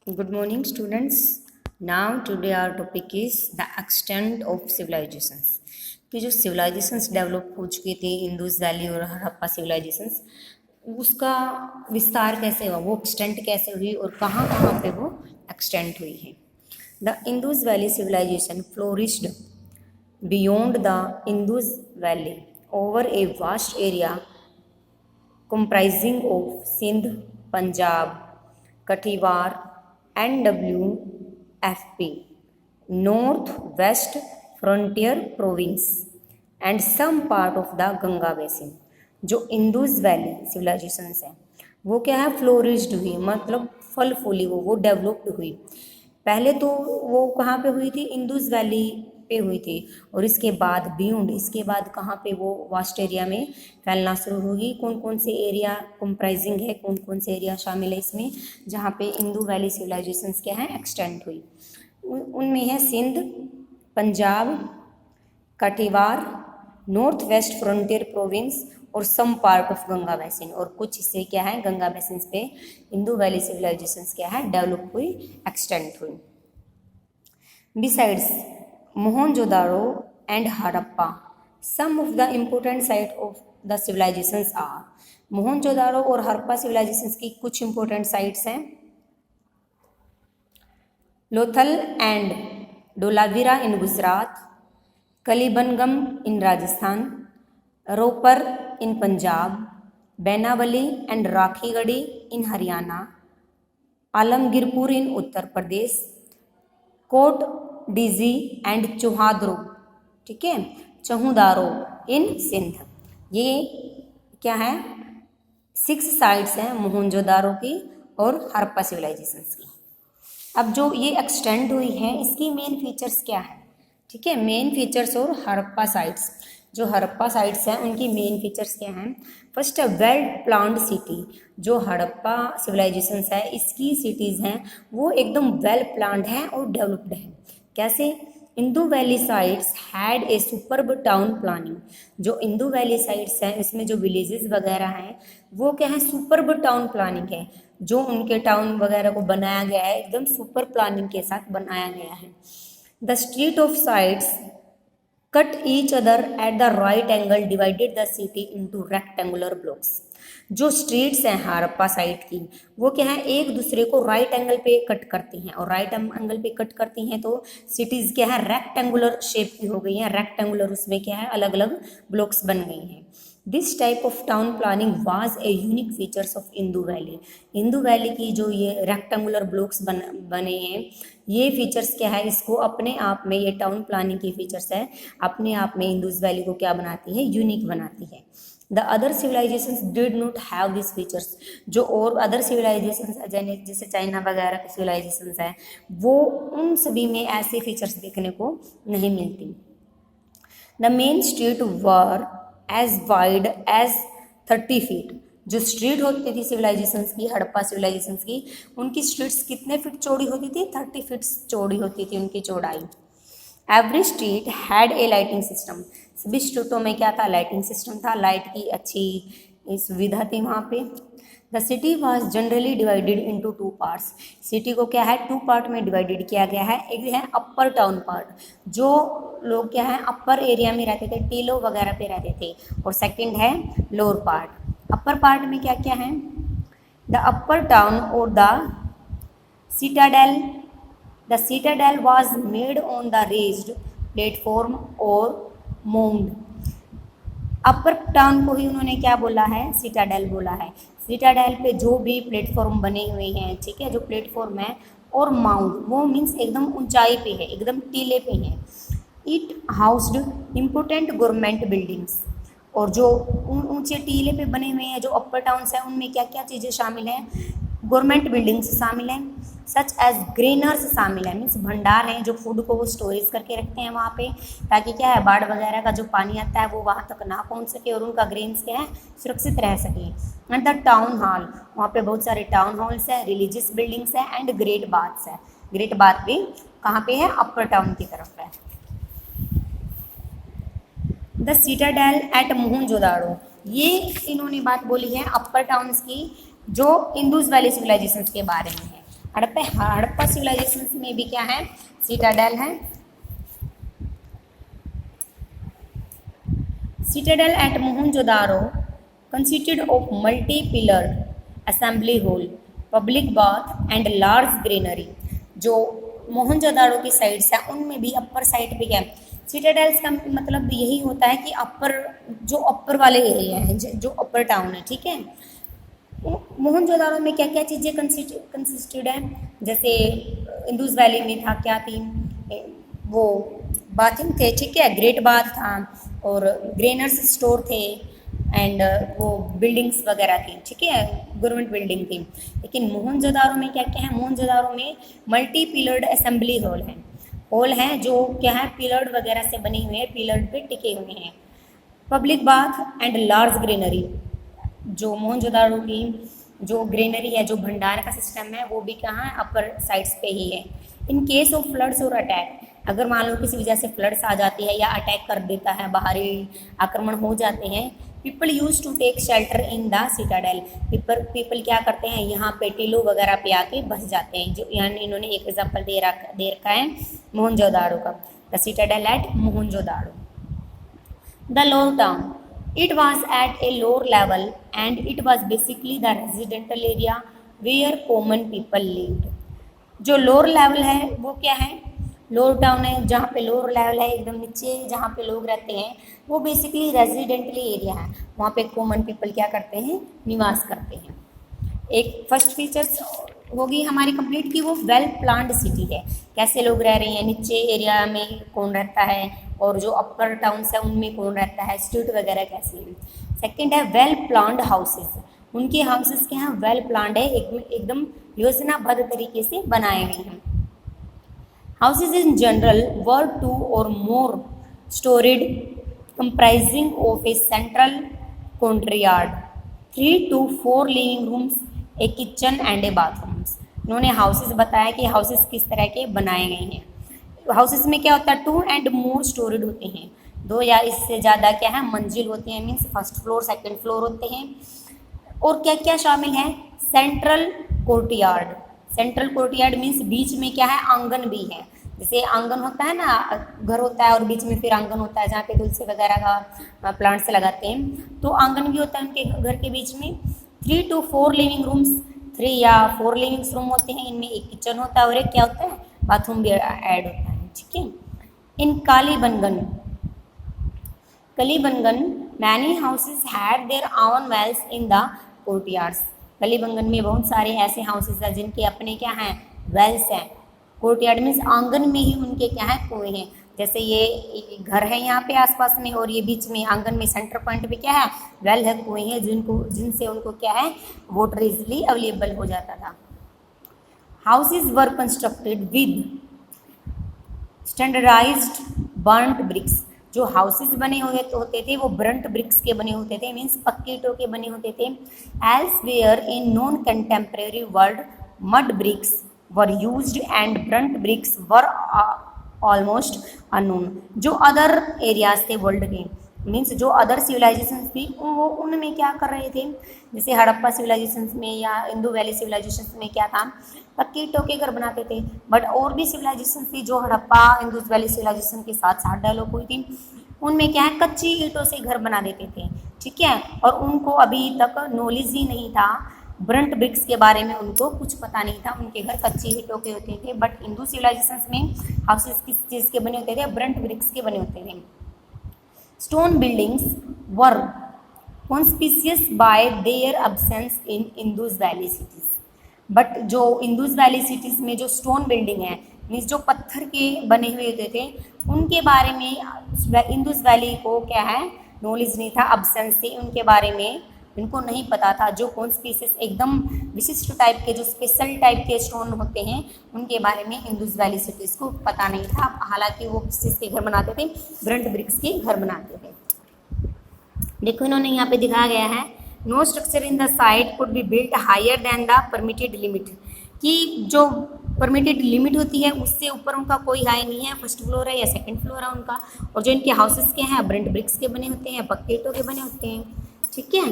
Good morning, students. Now, today our topic is the extent of civilizations. कि जो civilizations develop हो चुकी थी इंडस वैली और हड़प्पा civilizations, उसका विस्तार कैसे हुआ, वो एक्सटेंट कैसे हुई और कहाँ कहाँ पे वो एक्सटेंट हुई है. The Indus valley civilization flourished beyond the Indus Valley over a vast area comprising of Sindh, Punjab, Kathiawar, NWFP, North-West Frontier Province, and some part of the Ganga basin. जो इंडस वैली सिविलाइजेशंस है वो क्या है, flourished हुई, मतलब फल फूली, वो डेवलप्ड हुई. पहले तो वो कहाँ पे हुई थी, इंडस वैली पे हुई थी, और इसके बाद बियॉन्ड, इसके बाद कहाँ पे वो वास्ट एरिया में फैलना शुरू होगी. कौन कौन से एरिया कंप्राइजिंग है, कौन कौन से एरिया शामिल है इसमें, जहाँ पे इंडो वैली सिविलाइजेशंस क्या है, एक्सटेंड हुई. उनमें है Sindh, Punjab, Kathiawar, north west frontier province और some part of Ganga basin. और कुछ हिस्से क्या है गंगा बेसिन पे इंडो वैली सिविलाइजेशंस क्या है डेवलप हुई, एक्सटेंड हुई. Besides Mohenjodaro and Harappa, some of the important site of the civilisations are. Mohenjodaro और हड़प्पा सिविलाइजेशंस की कुछ इंपॉर्टेंट साइट्स हैं. Lothal and Dholavira in Gujarat, Kalibangan in Rajasthan, Ropar in Punjab, Banawali and Rakhigarhi in Haryana, Alamgirpur in Uttar Pradesh, Kot Diji and Chanhudaro, ठीक है, चहुदारो इन सिंध. ये क्या है, 6 साइट्स हैं मोहनजोदारो की और हड़प्पा सिविलाइजेशंस की. अब जो ये एक्सटेंड हुई है इसकी मेन फीचर्स क्या है, ठीक है, मेन फीचर्स और हड़प्पा साइट्स, जो हड़प्पा साइट्स हैं उनकी मेन फीचर्स क्या हैं. First, well planned city. जो हड़प्पा सिविलाइजेशंस है इसकी सिटीज़ हैं वो एकदम वेल प्लान्ड हैं और डेवलप्ड हैं. कैसे, Indo valley sites had a superb town planning. जो इंडो वैली साइट्स हैं इसमें जो विलेजेस वगैरह हैं वो क्या है, सुपर्ब टाउन प्लानिंग है. जो उनके टाउन वगैरह को बनाया गया है एकदम सुपर प्लानिंग के साथ बनाया गया है. The street of sites cut each other at the right angle divided the city into rectangular blocks. जो स्ट्रीट्स हैं हड़प्पा साइट की वो क्या है, एक दूसरे को राइट एंगल पे कट करती हैं, और राइट एंगल पे कट करती हैं तो सिटीज़ क्या है रेक्टेंगुलर शेप की हो गई हैं. रेक्टेंगुलर उसमें क्या है अलग अलग ब्लॉक्स बन गई हैं. This type of town planning was a unique features of Indo valley. Indo valley की जो ये रेक्टेंगुलर ब्लॉक्स बने हैं ये फीचर्स क्या है, इसको अपने आप में, ये टाउन प्लानिंग की फीचर्स है, अपने आप में इंडस वैली को क्या बनाती है, यूनिक बनाती है. The other civilizations did not have this features. जो और अदर सिविलाइजेशंस जैसे चाइना वगैरह के सिविलाइजेशंस हैं वो उन सभी में ऐसे फीचर्स देखने को नहीं मिलती. The main street were as wide as 30 feet. जो स्ट्रीट होती थी सिविलाइजेशंस की, हड़प्पा सिविलाइजेशंस की, उनकी स्ट्रीट्स कितने फीट चौड़ी होती थी, 30 फीट चौड़ी होती थी उनकी चौड़ाई. Every street had a lighting system. सभी स्ट्रीटों में क्या था, लाइटिंग सिस्टम था, लाइट की अच्छी सुविधा थी वहाँ पे. The city was generally divided into 2 parts. City को क्या है 2 पार्ट में डिवाइडेड किया गया है. एक है अपर टाउन पार्ट, जो लोग क्या है अपर एरिया में रहते थे, टीलों वगैरह पे रहते थे, और सेकंड है लोअर पार्ट. अपर पार्ट में क्या क्या है, द अपर टाउन और the citadel. The citadel was made on the raised platform और माउंड. अपर टाउन को ही उन्होंने क्या बोला है, सीटाडेल बोला है. सीटाडेल पे जो भी प्लेटफॉर्म बने हुए हैं, ठीक है, जो प्लेटफॉर्म है, और माउंट वो मीन्स एकदम ऊंचाई पे है, एकदम टीले पे है. It housed important government buildings. और जो ऊंचे टीले पे बने हुए हैं जो अपर टाउन्स हैं उनमें क्या क्या चीज़ें शामिल हैं, गवर्नमेंट बिल्डिंग्स शामिल हैं, सच एज ग्रेनर्स शामिल है, मीन्स भंडार हैं जो फूड को वो स्टोरेज करके रखते हैं वहाँ पे, ताकि क्या है बाढ़ वगैरह का जो पानी आता है वो वहाँ तक ना पहुँच सके और उनका ग्रेन्स क्या है सुरक्षित रह सके. एंड द टाउन हॉल, वहाँ पे बहुत सारे टाउन हॉल्स हैं, रिलीजियस बिल्डिंग्स हैं, एंड ग्रेट बाथ्स है. ग्रेट बाथ भी कहाँ पे है, अपर टाउन की तरफ है. द सीटाडेल एट मोहनजोदारो, ये इन्होंने बात बोली है अपर टाउन्स की जो इंडस वैली सिविलाइजेशंस के बारे में है. हड़प्पा सिविलाइजेशन में भी क्या है, सिटाडेल है। Citadel at Mohenjo-daro consisted of multi-pillared assembly hall, public bath and large granary। जो मोहनजोदाड़ो की साइड्स है उनमें भी अपर साइड पे क्या है, सिटाडेल्स का मतलब यही होता है कि अपर वाले एरिया हैं, जो अपर टाउन है, ठीक है। मोहनजोदाड़ो में क्या क्या चीज़ें कंसिस्टेड है, जैसे इंदुस वैली में था, क्या थी वो, बाथिंग थे, ठीक है, ग्रेट बाथ था और ग्रेनर्स स्टोर थे एंड वो बिल्डिंग्स वगैरह थी, ठीक है, गवर्नमेंट बिल्डिंग थी। लेकिन मोहनजोदाड़ो में क्या क्या है, मोहनजोदाड़ो में मल्टी पिलर्ड असेंबली हॉल हैं जो क्या है, पिलर्ड वगैरह से बने हुए हैं, पिलर्ड पे टिके हुए हैं। Public bath and large granary, जो मोहनजोदाड़ो की जो ग्रेनरी है, जो भंडार का सिस्टम है, वो भी कहाँ है, अपर साइड्स पे ही है। इन केस ऑफ फ्लड्स और अटैक, अगर मान लो किसी वजह से फ्लड्स आ जाती है या अटैक कर देता है, बाहरी आक्रमण हो जाते हैं, people use to take shelter in the citadel. People क्या करते हैं, यहाँ पे टीलों वगैरह पे आके बस जाते हैं। जो यहाँ इन्होंने एक एग्जाम्पल दे रखा है मोहनजोदाड़ो का, the citadel at Mohenjodaro. The lower town, it was at a lower level and it was basically the residential area where common people lived। जो लोअर लेवल है वो क्या है, लोअर टाउन है, जहाँ पे लोअर लेवल है एकदम नीचे जहाँ पे लोग रहते हैं, वो बेसिकली रेजिडेंटली एरिया है, वहाँ पे कॉमन पीपल क्या करते हैं, निवास करते हैं। एक फर्स्ट फीचर्स होगी हमारी कंप्लीट की वो वेल प्लान्ड सिटी है, कैसे लोग रह रहे हैं, नीचे एरिया में कौन रहता है और जो अपर टाउन्स है उनमें कौन रहता है, स्ट्रीट वगैरह कैसी है। सेकंड है वेल प्लान्ड हाउसेस, उनके हाउसेस के यहाँ वेल प्लान्ड है, एकदम योजनाबद्ध तरीके से बनाए गए हैं। Houses in general were 2 or more storied comprising of a central courtyard, 3 to 4 living rooms, a kitchen and a bathrooms। इन्होंने हाउसेस बताया कि हाउसेस किस तरह के बनाए गए हैं। हाउसेस में क्या होता है, 2 and more storied होते हैं, 2 या इससे ज़्यादा क्या है, मंजिल होते हैं, means first floor second floor होते हैं। और क्या क्या शामिल है, central courtyard, central courtyard means बीच में क्या है, आंगन भी है। जैसे आंगन होता है ना, घर होता है और बीच में फिर आंगन होता है जहाँ पे तुलसी वगैरह का प्लांट्स लगाते हैं, तो आंगन भी होता है उनके घर के बीच में। 3 to 4 लिविंग रूम्स, 3 या 4 लिविंग रूम होते हैं, इनमें एक किचन होता है और एक क्या होता है, बाथरूम भी ऐड होता है, ठीक है। In Kalibangan many houses had their own wells in the courtyards. Kalibangan में बहुत सारे ऐसे हाउसेस हैं जिनके अपने क्या हैं, वेल्स हैं। कोर्टयार्ड मीन्स आंगन में ही उनके क्या है, कुएं हैं। जैसे ये घर है यहाँ पे आसपास में और ये बीच में आंगन में सेंटर पॉइंट पे क्या है, वेल है, कुएं हैं, जिनसे उनको क्या है, वाटर इजिली अवेलेबल हो जाता था। Houses were constructed with standardised burnt bricks, जो हाउसेस बने हुए होते थे वो ब्रंट ब्रिक्स के बने होते थे, मीन्स पक्के ईंटों के बने होते थे। Elsewhere in non contemporary world mud bricks were used and burnt bricks were almost unknown. जो अदर एरियाज थे वर्ल्ड के, मीन्स जो अदर सिविलाइजेशन थी वो उनमें क्या कर रहे थे, जैसे हड़प्पा सिविलाइजेशन में या इंदू वैली सिविलाइजेशन में क्या था, पक्के ईंटों के घर बनाते थे। बट और भी सिविलाइजेशन थी जो हड़प्पा इंदू वैली सिविलाइजेशन के साथ साथ डेवलप हुई थी, उनमें क्या है, कच्ची ईंटों से घर बना देते थे, ठीक है। और उनको अभी तक नॉलेज ही नहीं था ब्रंट ब्रिक्स के बारे में, उनको कुछ पता नहीं था, उनके घर कच्ची ईंटों के होते थे। बट हिंदू सिविलाइजेशन में हाउसेस किस चीज़ के बने होते थे, ब्रंट ब्रिक्स के बने होते थे। Stone buildings were conspicuous by their absence in Indus valley cities. But जो इंदूज वैली सिटीज़ में जो स्टोन बिल्डिंग है, मीन्स जो पत्थर के बने हुए होते थे, उनके बारे में इंदूज वैली को क्या है, नॉलेज नहीं था, अब्सेंस थी उनके बारे में, इनको नहीं पता था। जो कौन स्पीसीज एकदम विशिष्ट टाइप के, जो स्पेशल टाइप के स्टोन होते हैं, उनके बारे में इंदूज वैली सिटीज़ को पता नहीं था। हालांकि वो किस चीज़ के घर बनाते थे, ब्रंट ब्रिक्स के घर बनाते थे। देखो इन्होंने यहाँ पे दिखाया गया है, no structure in the site could be built higher than the permitted limit, कि जो परमिटेड लिमिट होती है उससे ऊपर उनका कोई हाई नहीं है, फर्स्ट फ्लोर है या सेकंड फ्लोर है उनका। और जो इनके हाउसेस के हैं ब्रंट ब्रिक्स के बने होते हैं, पक्के ईंटों के बने होते हैं, ठीक है।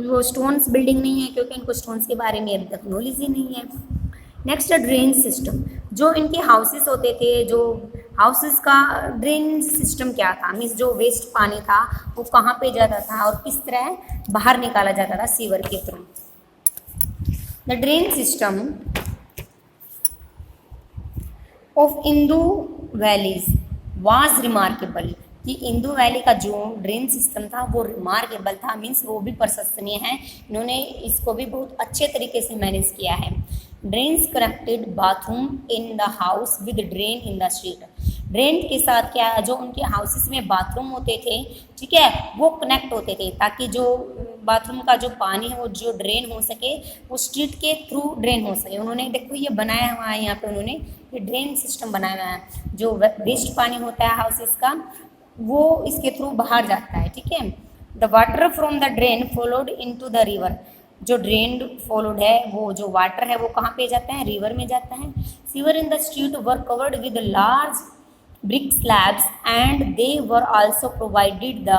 वो स्टोन्स बिल्डिंग नहीं है क्योंकि इनको स्टोन्स के बारे में अभी तक नॉलेज ही नहीं है। नेक्स्ट ड्रेन सिस्टम, जो इनके हाउसेस होते थे, जो हाउसेस का ड्रेन सिस्टम क्या था, मीन्स जो वेस्ट पानी था वो कहाँ पे जाता था और किस तरह बाहर निकाला जाता था सीवर के through. The drain system of Indu valleys was remarkable, कि इंदू वैली का जो ड्रेन सिस्टम था वो रिमार्केबल था, मीन्स वो भी प्रशंसनीय है, इन्होंने इसको भी बहुत अच्छे तरीके से मैनेज किया है। Drains connected bathroom in the house with drain in the street, drain के साथ क्या है, जो उनके हाउसेस में बाथरूम होते थे, ठीक है, वो कनेक्ट होते थे ताकि जो बाथरूम का जो पानी है वो जो ड्रेन हो सके वो स्ट्रीट के थ्रू ड्रेन हो सके। उन्होंने देखो ये बनाया हुआ है, यहाँ पे उन्होंने ये ड्रेन सिस्टम बनाया हुआ है, जो वेस्ट पानी होता है हाउसेस का वो इसके थ्रू बाहर जाता है, ठीक है। The water from the drain followed into the river, जो ड्रेन फॉलोड है वो जो वाटर है वो कहाँ पे जाता है, रिवर में जाता है। Sewer in the street were covered with large brick slabs and they were also provided the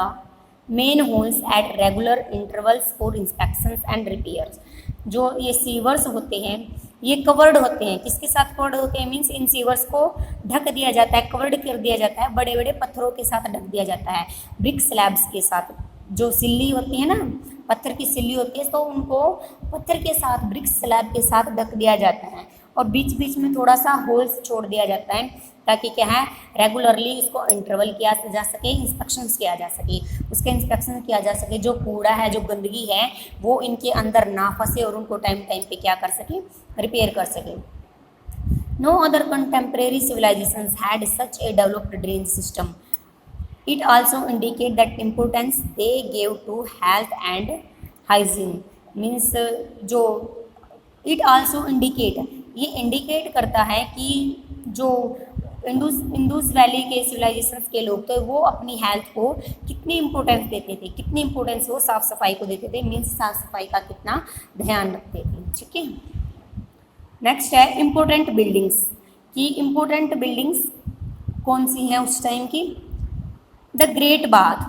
main holes at regular intervals for inspections and repairs। जो ये सीवर्स होते हैं ये कवर्ड होते हैं, किसके साथ कवर्ड होते हैं, मीन्स इन सीवर्स को ढक दिया जाता है, कवर्ड कर दिया जाता है, बड़े बड़े पत्थरों के साथ ढक दिया जाता है, ब्रिक स्लैब्स के साथ, जो सिल्ली होती है ना, पत्थर की सिल्ली होती है, तो उनको पत्थर के साथ ब्रिक स्लैब के साथ ढक दिया जाता है और बीच बीच में थोड़ा सा होल्स छोड़ दिया जाता है ताकि क्या है रेगुलरली इसको इंटरवल किया जा सके, इंस्पेक्शंस किया जा सके, उसके इंस्पेक्शन किया जा सके, जो कूड़ा है जो गंदगी है वो इनके अंदर ना फंसे और उनको टाइम टाइम पे क्या कर सके, रिपेयर कर सके। No other contemporary civilisations had such a developed drain system, it also indicate that importance they gave to health and hygiene, means जो इट आल्सो इंडिकेट, ये इंडिकेट करता है कि जो इंडस वैली के सिविलाइजेशंस के लोग थे वो अपनी हेल्थ को कितनी इंपॉर्टेंस देते थे, कितनी इंपॉर्टेंस वो साफ़ सफाई को देते थे, मीन्स साफ़ सफाई का कितना ध्यान रखते थे, ठीक है। नेक्स्ट है इम्पोर्टेंट बिल्डिंग्स, कि इम्पोर्टेंट बिल्डिंग्स कौन सी हैं उस टाइम की। The great bath,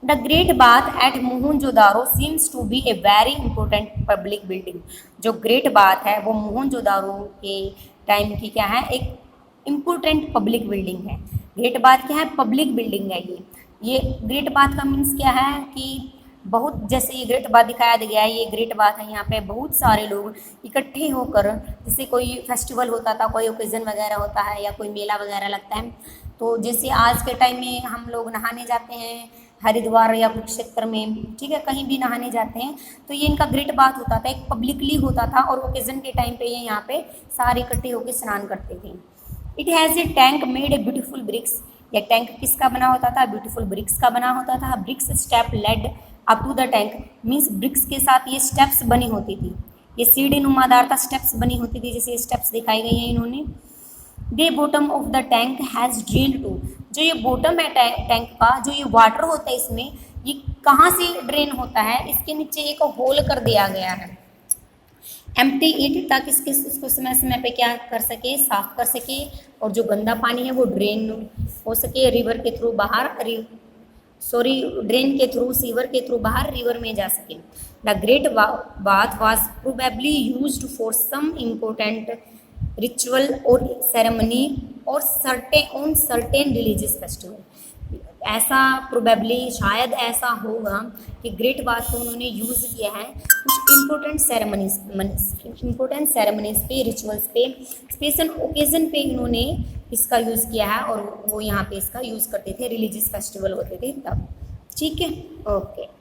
the great bath at Mohenjodaro seems to be a very important public building, जो ग्रेट बाथ है वो मोहनजोदारो के टाइम की क्या है, एक इम्पोर्टेंट पब्लिक बिल्डिंग है। ग्रेट बाथ क्या है, पब्लिक बिल्डिंग है ये ग्रेट बाथ का मीन्स क्या है कि बहुत, जैसे ये ग्रेट बाथ दिखाया गया है, ये ग्रेट बाथ है, यहाँ पे बहुत सारे लोग इकट्ठे होकर, जैसे कोई फेस्टिवल होता था, कोई ओकेजन वगैरह होता है या कोई मेला वगैरह लगता है, तो जैसे आज के टाइम में हम लोग नहाने जाते हैं हरिद्वार या कुरुक्षेत्र में, ठीक है, कहीं भी नहाने जाते हैं, तो ये इनका ग्रेट बाथ होता था, एक पब्लिकली होता था और ओकेजन के टाइम पे ये यहाँ पे सारे इकट्ठे होकर स्नान करते थे। It has a tank made a beautiful bricks, यह टैंक किसका बना होता था, ब्यूटीफुल ब्रिक्स का बना होता था। Bricks step led up to the tank, means bricks के साथ ये स्टेप्स बनी होती थी, ये सीढ़ी नुमादार था, स्टेप्स बनी होती थी, जैसे स्टेप्स दिखाई गई हैं इन्होंने। The bottom of the tank has drain too, जो ये बॉटम है टैंक का, जो ये वाटर होता है इसमें, ये कहाँ से ड्रेन होता है, इसके नीचे एक होल कर दिया गया है, एम्प्टी इट, ताकि इसको समय समय पे क्या कर सके, साफ कर सके और जो गंदा पानी है वो ड्रेन हो सके रिवर के थ्रू बाहर, ड्रेन के थ्रू, सीवर के थ्रू बाहर रिवर में जा सके। The great bath was probably used for some important ritual और सेरेमनी और सर्टेन रिलीजियस फेस्टिवल, ऐसा प्रोबेबली शायद ऐसा होगा कि ग्रेट बाथ को उन्होंने यूज़ किया है कुछ इम्पोर्टेंट सेरेमनीज पे, रिचुअल्स पे, स्पेशल ओकेजन पे इन्होंने इसका यूज़ किया है और वो यहाँ पे इसका यूज़ करते थे, रिलीजियस फेस्टिवल होते थे तब, ठीक है, ओके।